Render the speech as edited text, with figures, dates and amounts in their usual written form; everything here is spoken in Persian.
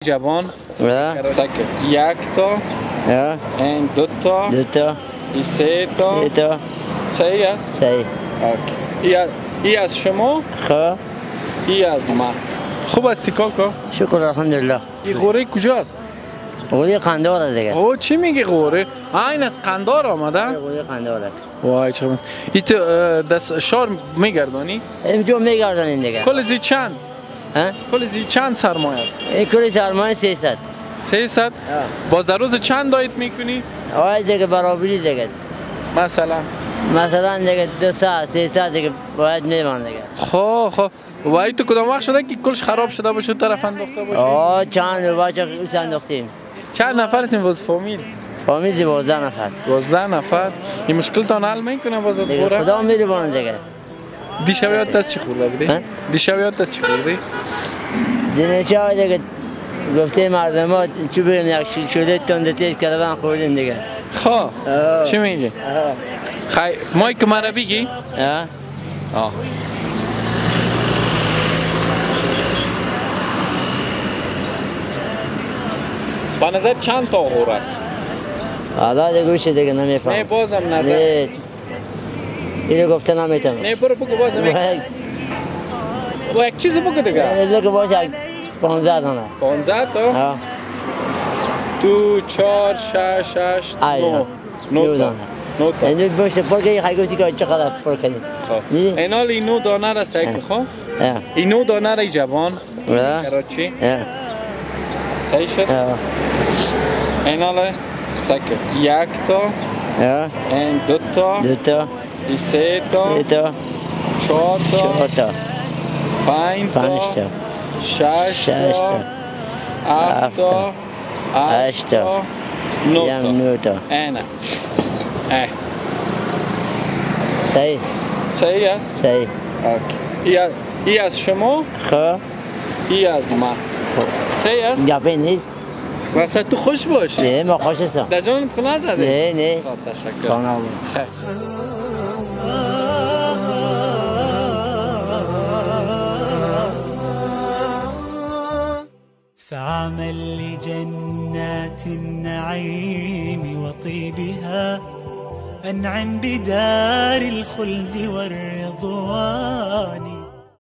جوان Ja. سکر یک تا Ja. این دو تا Dutta. این سه تا Dutta. صحیح است؟ Säg. ای از شما Sjö. ای از من خوب هستی کاکا؟ شکر الحمدلله. این غوره کجاست؟ قولی قندار دیگه. اوه چی میگی غوره؟ این از قندار آمده؟ قولی قنداره. وای چه این تو دست شار میگردانی؟ اینجا میگردن دیگه. کل زی چند؟ ها؟ کل زی چند سرمایه است؟ این کلی سرمایه 300. 300 باز در روز چند دایت میکنی؟ آه دیگه برابری دیگه. مثلا دیگه 200 300 دیگه باید میمان دیگه. خب و این تو کدام وقت شده که کلش خراب شده باشه طرف انداخته باشه؟ آه چند بچه انداختیم. چند نفر هستیم باز فامیل؟ فامیل 12 نفر. 12 نفر این مشکلتان حل میکنه باز از دیگه خوره؟ خدا میربان دیگه. دیشب یادت از چی خورده بودی؟ دیشب یادت از چی خوردی؟ دینچه دیگه گفته مردم ها چی بگیم یک شیل شده تنده تیز کردن خوردیم دیگه. خب چی میگی؟ خیلی مایک مرا بگی؟ آه با نظر چند تا غور است؟ حالا دیگه گوشه دیگه نمیفهم. نه بازم نظر نه اینو گفته نمیتونم. نه برو بگو بازم و یک چیز بگو دیگه دیگه باشه 15 دانه. 15 تا؟ 2 4 6 8 9 تا 9 تا اینو باشه پرکه خیلی گفتی که چقدر پر کنی. این حال این 9 دانه را سعی کن. این 9 دانه را جوان کراچی صحیح شد؟ این حال سعی کن یک تا این دو تا این سه تا 4 تا 5 تا 6 تا 7 تا 8 تا 9 تا اینه صحیح است؟ صحیح. ای از شما ای از من صحیح است؟ گپی نیست. واسه تو خوش باش نه ما خوش هستم. در جانت خونه زده؟ نه تشکر فعمل لجنات النعيم وطيبها أنعم بدار الخلد والرضوان